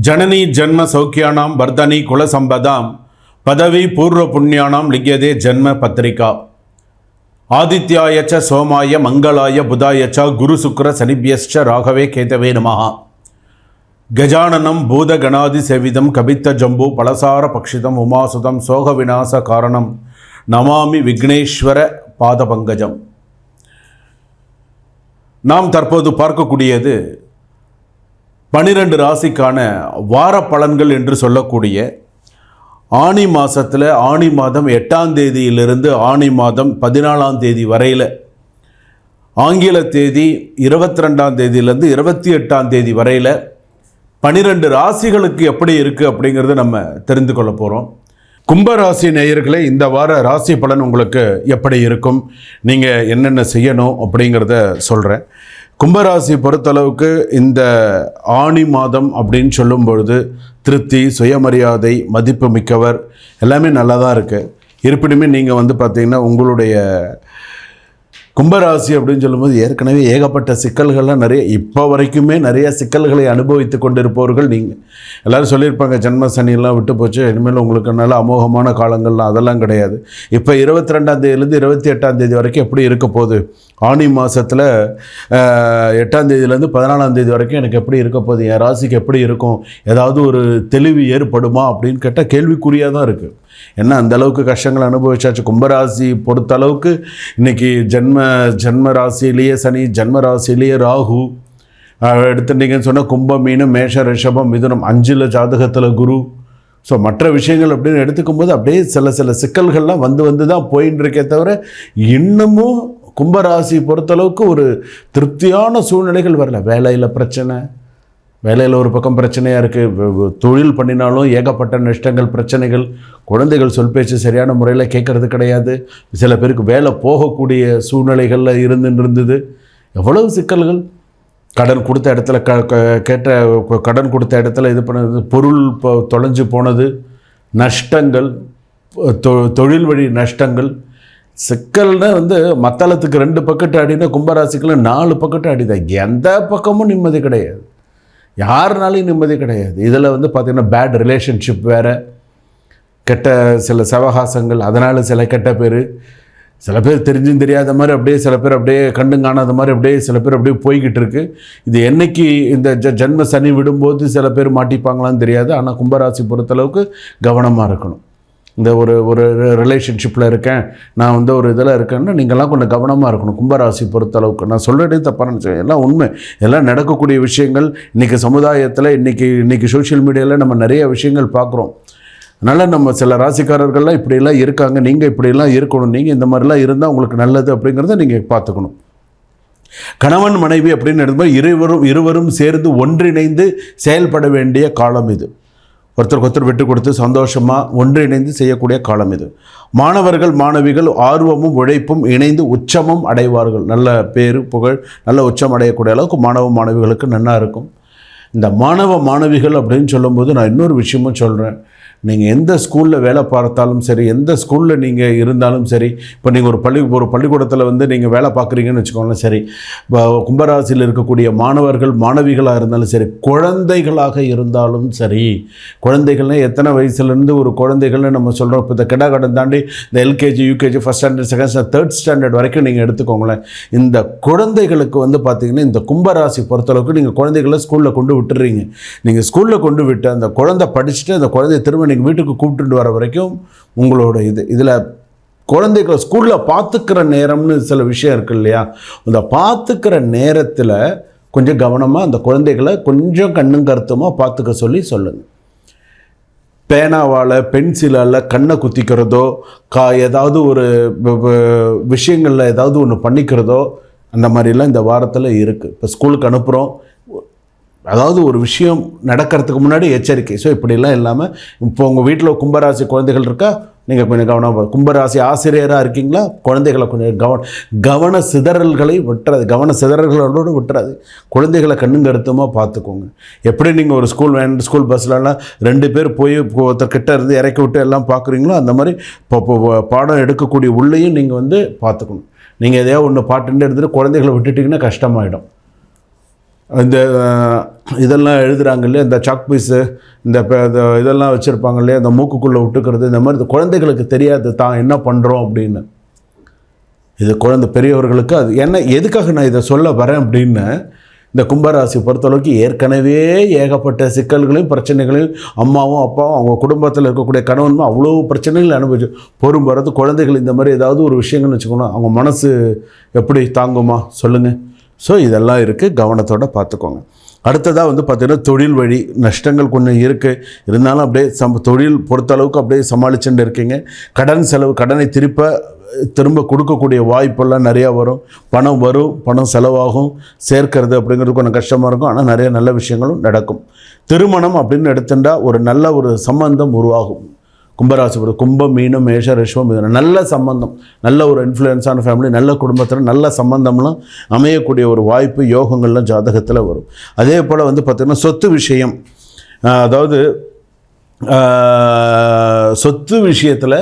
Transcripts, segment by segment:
जननी जन्म सौख्यानां वर्धनी कुलसंपदां पदवी पूर्व पुण्यानां लिख्यते जन्म पत्रिका आदित्याय च सोमाय मंगलाय बुधाय च गुरु शुक्र शनिभ्यश्च राघवे केतवे नमः गजाननं भूतगणादिसेवितं कपित्थ जम्बू पलसार पक्षितम् उमासुतं सोग विनाश कारणं नमामि विघ्नेश्वर पादपங்கஜம். நாம் தற்போது பார்க்கக்கூடியது 12 ராசிக்கான வார பலன்கள் என்று சொல்லக்கூடிய ஆனி மாதத்தில் ஆனி மாதம் 8ஆம் தேதியிலிருந்து ஆனி மாதம் 14ஆம் தேதி வரையில், ஆங்கில தேதி 22ஆம் தேதியிலிருந்து 28ஆம் தேதி வரையில் 12 ராசிகளுக்கு எப்படி இருக்குது அப்படிங்கிறத நம்ம தெரிந்து கொள்ள போகிறோம். கும்பராசி நேயர்களே, இந்த வார ராசி பலன் உங்களுக்கு எப்படி இருக்கும், நீங்கள் என்னென்ன செய்யணும் அப்படிங்கிறத சொல்கிறேன். கும்பராசி பொறுத்தளவுக்கு இந்த ஆனி மாதம் அப்படின்னு சொல்லும் பொழுது திருப்தி, சுயமரியாதை, மதிப்பு மிக்கவர் எல்லாமே நல்லா தான் இருக்குது. இருப்பினுமே நீங்கள் பார்த்திங்கன்னா உங்களுடைய கும்பராசி அப்படின்னு சொல்லும்போது ஏற்கனவே ஏகப்பட்ட சிக்கல்கள்லாம் இப்போ வரைக்குமே நிறைய சிக்கல்களை அனுபவித்து கொண்டிருப்பவர்கள் நீங்கள். எல்லோரும் சொல்லியிருப்பாங்க ஜென்ம சனியெல்லாம் விட்டு போச்சு, இனிமேல் உங்களுக்கு நல்ல அமோகமான காலங்கள்லாம், அதெல்லாம் கிடையாது. இப்போ 22ஆம் தேதியிலேருந்து 28ஆம் தேதி வரைக்கும் எப்படி இருக்க போகுது, ஆனி மாதத்தில் 8ஆம் தேதியிலேருந்து 14ஆம் தேதி வரைக்கும் எனக்கு எப்படி இருக்க போகுது, என் ராசிக்கு எப்படி இருக்கும், ஏதாவது ஒரு தெளிவு ஏற்படுமா அப்படின்னு கேட்டால் கேள்விக்குறியாக தான் இருக்குது. ஏன்னா அந்தளவுக்கு கஷ்டங்கள் அனுபவிச்சாச்சு. கும்பராசி பொறுத்த அளவுக்கு இன்றைக்கி ஜென்ம ராசியிலேயே சனி, ஜென்ம ராசியிலேயே ராகு, எடுத்துட்டீங்கன்னு சொன்னால் கும்பம், மீனம், மேஷ, ரிஷபம், மிதுனம், 5 ஜாதகத்தில் குரு. ஸோ மற்ற விஷயங்கள் அப்படின்னு எடுத்துக்கும்போது அப்படியே சில சிக்கல்கள்லாம் வந்து தான் போயின்னு இருக்கே தவிர இன்னமும் கும்பராசி பொறுத்தளவுக்கு ஒரு திருப்தியான சூழ்நிலைகள் வரல. வேலையில் பிரச்சனை, வேலையில் ஒரு பக்கம் பிரச்சனையாக இருக்குது, தொழில் பண்ணினாலும் ஏகப்பட்ட நஷ்டங்கள், பிரச்சனைகள், குழந்தைகள் சொல் பேச்சு சரியான முறையில் கேட்குறது கிடையாது, சில பேருக்கு வேலை போகக்கூடிய சூழ்நிலைகளில் இருந்தது, எவ்வளவு சிக்கல்கள். கடன் கொடுத்த இடத்துல கடன் கொடுத்த இடத்துல இது பண்ணது, பொருள் தொலைஞ்சு போனது, நஷ்டங்கள், தொழில் வழி நஷ்டங்கள். சிக்கல்னா மத்தளத்துக்கு 2 பக்கெட்டு அடினா கும்பராசிக்குள்ள 4 பக்கெட்டு அடிதான். எந்த பக்கமும் நிம்மதி கிடையாது, யாருனாலையும் நிம்மதி கிடையாது. இதில் பார்த்திங்கன்னா பேட் ரிலேஷன்ஷிப் வேறு, கெட்ட சில சவகாசங்கள், அதனால் சில கெட்ட பேர், சில பேர் தெரிஞ்சும் தெரியாத மாதிரி அப்படியே, சில பேர் அப்படியே கண்டும் காணாத மாதிரி அப்படியே, சில பேர் அப்படியே போய்கிட்டு இருக்கு. இது என்னைக்கு இந்த ஜென்ம சனி விடும்போது சில பேர் மாட்டிப்பாங்களான்னு தெரியாது. ஆனால் கும்பராசி பொறுத்தளவுக்கு கவனமாக இருக்கணும். இந்த ஒரு ரிலேஷன்ஷிப்பில் இருக்கேன், நான் ஒரு இதில் இருக்கேன்னா நீங்கள்லாம் கொஞ்சம் கவனமாக இருக்கணும் கும்பராசி பொறுத்தளவுக்கு. நான் சொல்கிறதே தப்பான நினச்சேன், எல்லாம் உண்மை, எல்லாம் நடக்கக்கூடிய விஷயங்கள். இன்றைக்கி சமுதாயத்தில் இன்றைக்கி சோஷியல் மீடியாவில் நம்ம நிறைய விஷயங்கள் பார்க்குறோம். அதனால் நம்ம சில ராசிக்காரர்கள்லாம் இப்படியெல்லாம் இருக்காங்க, நீங்கள் இப்படியெல்லாம் இருக்கணும், நீங்கள் இந்த மாதிரிலாம் இருந்தால் உங்களுக்கு நல்லது அப்படிங்கிறத நீங்கள் பார்த்துக்கணும். கணவன் மனைவி அப்படின்னு எடுக்கும்போது இருவரும் சேர்ந்து ஒன்றிணைந்து செயல்பட வேண்டிய காலம் இது. ஒருத்தருக்கு ஒருத்தர் விட்டு கொடுத்து சந்தோஷமாக ஒன்றிணைந்து செய்யக்கூடிய காலம் இது. மாணவர்கள் மாணவிகள் ஆர்வமும் உழைப்பும் இணைந்து உச்சமும் அடைவார்கள். நல்ல பேரு புகழ், நல்ல உச்சம் அடையக்கூடிய அளவுக்கு மாணவ மாணவிகளுக்கு நல்லா இருக்கும். இந்த மாணவ மாணவிகள் அப்படின்னு சொல்லும்போது நான் இன்னொரு விஷயமும் சொல்கிறேன். நீங்கள் எந்த ஸ்கூலில் வேலை பார்த்தாலும் சரி, எந்த ஸ்கூலில் நீங்கள் இருந்தாலும் சரி, இப்போ நீங்கள் ஒரு பள்ளிக்கூடத்தில் நீங்கள் வேலை பார்க்குறீங்கன்னு வச்சுக்கோங்களேன், சரி, இப்போ கும்பராசியில் இருக்கக்கூடிய மாணவர்கள் மாணவிகளாக இருந்தாலும் சரி, குழந்தைகளாக இருந்தாலும் சரி, குழந்தைகள்னால் எத்தனை வயசுலேருந்து ஒரு குழந்தைகள்னு நம்ம சொல்கிறோம். இப்போ இந்த கிடாகடன் தாண்டி இந்த LKG, UKG, first standard, second standard, third standard வரைக்கும் நீங்கள் எடுத்துக்கோங்களேன். இந்த குழந்தைகளுக்கு பார்த்திங்கன்னா இந்த கும்பராசி பொறுத்தளவுக்கு நீங்கள் குழந்தைகளை ஸ்கூலில் கொண்டு விட்டுறீங்க. நீங்கள் ஸ்கூலில் கொண்டு விட்டு அந்த குழந்தை படிச்சுட்டு அந்த குழந்தைய திரும்ப நீங்கள் வீட்டுக்கு கூப்பிட்டு வர வரைக்கும் உங்களோட இதில் குழந்தைகளை ஸ்கூலில் பார்த்துக்கிற நேரம்னு சில விஷயம் இருக்குது இல்லையா, அந்த பார்த்துக்கிற நேரத்தில் கொஞ்சம் கவனமாக அந்த குழந்தைகளை கொஞ்சம் கண்ணும் கருத்துமாக பார்த்துக்க சொல்லுங்கள். பேனாவால், பென்சிலால் கண்ணை குத்திக்கிறதோ, ஏதாவது ஒரு விஷயங்களில் ஏதாவது ஒன்று பண்ணிக்கிறதோ, அந்த மாதிரிலாம் இந்த வாரத்தில் இருக்குது. இப்போ ஸ்கூலுக்கு அனுப்புகிறோம், அதாவது ஒரு விஷயம் நடக்கிறதுக்கு முன்னாடி எச்சரிக்கை. ஸோ இப்படிலாம் இல்லாமல், இப்போ உங்கள் வீட்டில் கும்பராசி குழந்தைகள் இருக்கா, நீங்கள் கொஞ்சம் கவனமாக, கும்பராசி ஆசிரியராக இருக்கீங்களா, குழந்தைகளை கொஞ்சம் கவன சிதறல்களை விட்டுறாது, கவன சிதறல்களோடு விட்டுறாது. குழந்தைகளை கண்ணுங்கருத்துமாக பார்த்துக்கோங்க. எப்படி நீங்கள் ஒரு ஸ்கூல் பஸ்லலாம் 2 பேர் போய் ஒருத்தர்கிட்ட இருந்து இறக்கி விட்டு எல்லாம் பார்க்குறீங்களோ, அந்த மாதிரி இப்போ பாடம் எடுக்கக்கூடிய உள்ளேயும் நீங்கள் பார்த்துக்கணும். நீங்கள் எதையோ ஒன்று பாட்டுன்னு எடுத்துகிட்டு குழந்தைகளை விட்டுட்டிங்கன்னா கஷ்டமாயிடும். இந்த இதெல்லாம் எழுதுகிறாங்க இல்லையா, இந்த சாக் பீஸு, இந்த இதெல்லாம் வச்சுருப்பாங்க இல்லையா, இந்த மூக்குக்குள்ளே விட்டுக்கிறது, இந்த மாதிரி குழந்தைகளுக்கு தெரியாது தான் என்ன பண்ணுறோம் அப்படின்னு. இது குழந்தை பெரியவர்களுக்கு அது என்ன, எதுக்காக நான் இதை சொல்ல வரேன் அப்படின்னு, இந்த கும்பராசி பொறுத்தளவுக்கு ஏற்கனவே ஏகப்பட்ட சிக்கல்களையும் பிரச்சனைகளையும் அம்மாவும் அப்பாவும் அவங்க குடும்பத்தில் இருக்கக்கூடிய கணவனும் அவ்வளோ பிரச்சனைகள் அனுபவிச்சு பொறும் வரது. குழந்தைகள் இந்த மாதிரி ஏதாவது ஒரு விஷயங்கள்னு வச்சுக்கணும், அவங்க மனசு எப்படி தாங்குமா சொல்லுங்கள். ஸோ இதெல்லாம் இருக்குது, கவனத்தோடு பார்த்துக்கோங்க. அடுத்ததாக வந்து பார்த்திங்கன்னா தொழில் வழி நஷ்டங்கள் கொஞ்சம் இருக்குது, இருந்தாலும் அப்படியே தொழில் பொறுத்தளவுக்கு அப்படியே சமாளிச்சுட்டு இருக்கீங்க. கடன் செலவு, கடனை திரும்ப கொடுக்கக்கூடிய வாய்ப்பெல்லாம் நிறையா வரும். பணம் செலவாகும், சேர்க்கறது அப்படிங்கிறது கொஞ்சம் கஷ்டமாக இருக்கும். ஆனால் நிறைய நல்ல விஷயங்களும் நடக்கும். திருமணம் அப்படின்னு எடுத்துட்டா ஒரு நல்ல ஒரு சம்பந்தம் உருவாகும். கும்பராசி கும்பம், மீனம், மேஷ, ரிஷபம், இது நல்ல சம்பந்தம், நல்ல ஒரு இன்ஃப்ளூயன்ஸான ஃபேமிலி, நல்ல குடும்பத்தில் நல்ல சம்பந்தம்லாம் அமையக்கூடிய ஒரு வாய்ப்பு யோகங்கள்லாம் ஜாதகத்தில் வரும். அதே போல் வந்து பார்த்திங்கன்னா சொத்து விஷயம், அதாவது சொத்து விஷயத்தில்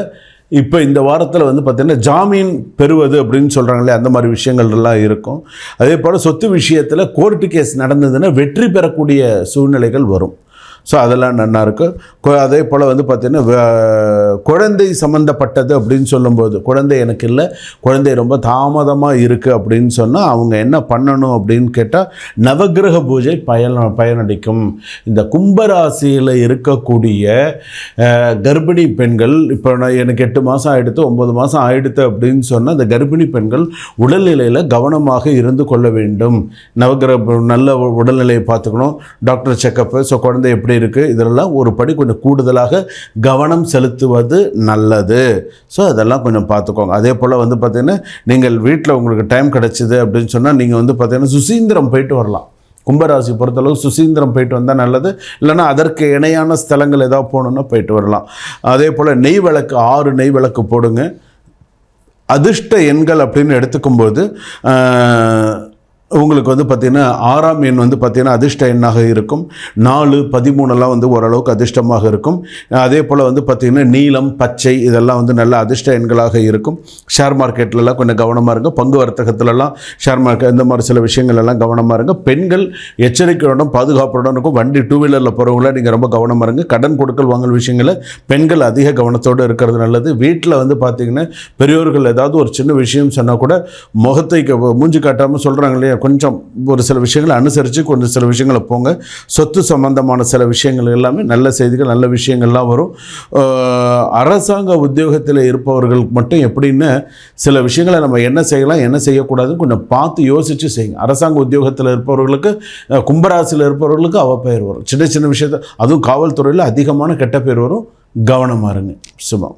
இப்போ இந்த வாரத்தில் வந்து பார்த்திங்கன்னா ஜாமீன் பெறுவது அப்படின்னு சொல்கிறாங்களே, அந்த மாதிரி விஷயங்கள்லாம் இருக்கும். அதே போல் சொத்து விஷயத்தில் கோர்ட்டு கேஸ் நடந்ததுன்னா வெற்றி பெறக்கூடிய சூழ்நிலைகள் வரும். ஸோ அதெல்லாம் நல்லா இருக்குது. அதே போல் வந்து பார்த்திங்கன்னா குழந்தை சம்மந்தப்பட்டது அப்படின்னு சொல்லும்போது, குழந்தை எனக்கு இல்லை, குழந்தை ரொம்ப தாமதமாக இருக்குது அப்படின்னு சொன்னால் அவங்க என்ன பண்ணணும் அப்படின்னு கேட்டால் நவக்கிரக பூஜை பயனளிக்கும். இந்த கும்பராசியில் இருக்கக்கூடிய கர்ப்பிணி பெண்கள், இப்போ எனக்கு 8 மாதம் ஆகிடுத்து 9 மாதம் ஆகிடுத்து அப்படின்னு சொன்னால் அந்த கர்ப்பிணி பெண்கள் உடல்நிலையில் கவனமாக இருந்து கொள்ள வேண்டும். நவக்கிரக நல்ல உடல்நிலையை பார்த்துக்கணும், டாக்டர் செக்கப்பு, ஸோ குழந்தை எப்படி இருக்குது, இதெல்லாம் ஒரு படி கொஞ்சம் கூடுதலாக கவனம் செலுத்துவது நல்லது. ஸோ அதெல்லாம் கொஞ்சம் பார்த்துக்கோங்க. அதே போல் வந்து பார்த்திங்கன்னா நீங்கள் வீட்டில் உங்களுக்கு டைம் கிடச்சிது அப்படின்னு சொன்னால் நீங்கள் வந்து பார்த்திங்கன்னா சுசீந்திரம் போயிட்டு வரலாம். கும்பராசி பொறுத்தளவு சுசீந்திரம் போயிட்டு வந்தால் நல்லது. இல்லைனா அதற்கு இணையான ஸ்தலங்கள் ஏதாவது போகணுன்னா போயிட்டு வரலாம். அதே போல் நெய் விளக்கு 6 நெய் விளக்கு போடுங்க. அதிர்ஷ்ட எண்கள் அப்படின்னு எடுத்துக்கும்போது உங்களுக்கு வந்து பார்த்திங்கன்னா 6ஆம் எண் வந்து பார்த்திங்கன்னா அதிர்ஷ்ட எண்ணாக இருக்கும். 4, 13 வந்து ஓரளவுக்கு அதிர்ஷ்டமாக இருக்கும். அதே போல் வந்து பார்த்திங்கன்னா நீலம், பச்சை இதெல்லாம் வந்து நல்ல அதிர்ஷ்ட எண்களாக இருக்கும். ஷேர் மார்க்கெட்லலாம் கொஞ்சம் கவனமாக இருங்க. பங்கு வர்த்தகத்துலலாம் ஷேர் மார்க்கெட் இந்த மாதிரி சில விஷயங்கள் எல்லாம் கவனமாக இருங்க. பெண்கள் எச்சரிக்கையுடன் பாதுகாப்புடன் இருக்கும். வண்டி 2 வீலரில் போகிறவங்கள நீங்கள் ரொம்ப கவனமாக இருங்க. கடன் கொடுக்கல் வாங்கல் விஷயங்களில் பெண்கள் அதிக கவனத்தோடு இருக்கிறது நல்லது. வீட்டில் வந்து பார்த்திங்கன்னா பெரியோர்கள் ஏதாவது ஒரு சின்ன விஷயம் சொன்னால் கூட முகத்தை மூஞ்சி காட்டாமல் சொல்கிறாங்க இல்லையா, கொஞ்சம் ஒரு சில விஷயங்களை அனுசரித்து கொஞ்சம் சில விஷயங்களை போங்க. சொத்து சம்பந்தமான சில விஷயங்கள் எல்லாமே நல்ல செய்திகள், நல்ல விஷயங்கள்லாம் வரும். அரசாங்க உத்தியோகத்தில் இருப்பவர்களுக்கு மட்டும் எப்படின்னு சில விஷயங்களை நம்ம என்ன செய்யலாம் என்ன செய்யக்கூடாதுன்னு கொஞ்சம் பார்த்து யோசித்து செய்யுங்க. அரசாங்க உத்தியோகத்தில் இருப்பவர்களுக்கு, கும்பராசியில் இருப்பவர்களுக்கு அவப்பெயர் வரும். சின்ன சின்ன விஷயத்தை, அதுவும் காவல்துறையில் அதிகமான கெட்ட பேர் வரும். கவனமாக இருங்க. சுபம்.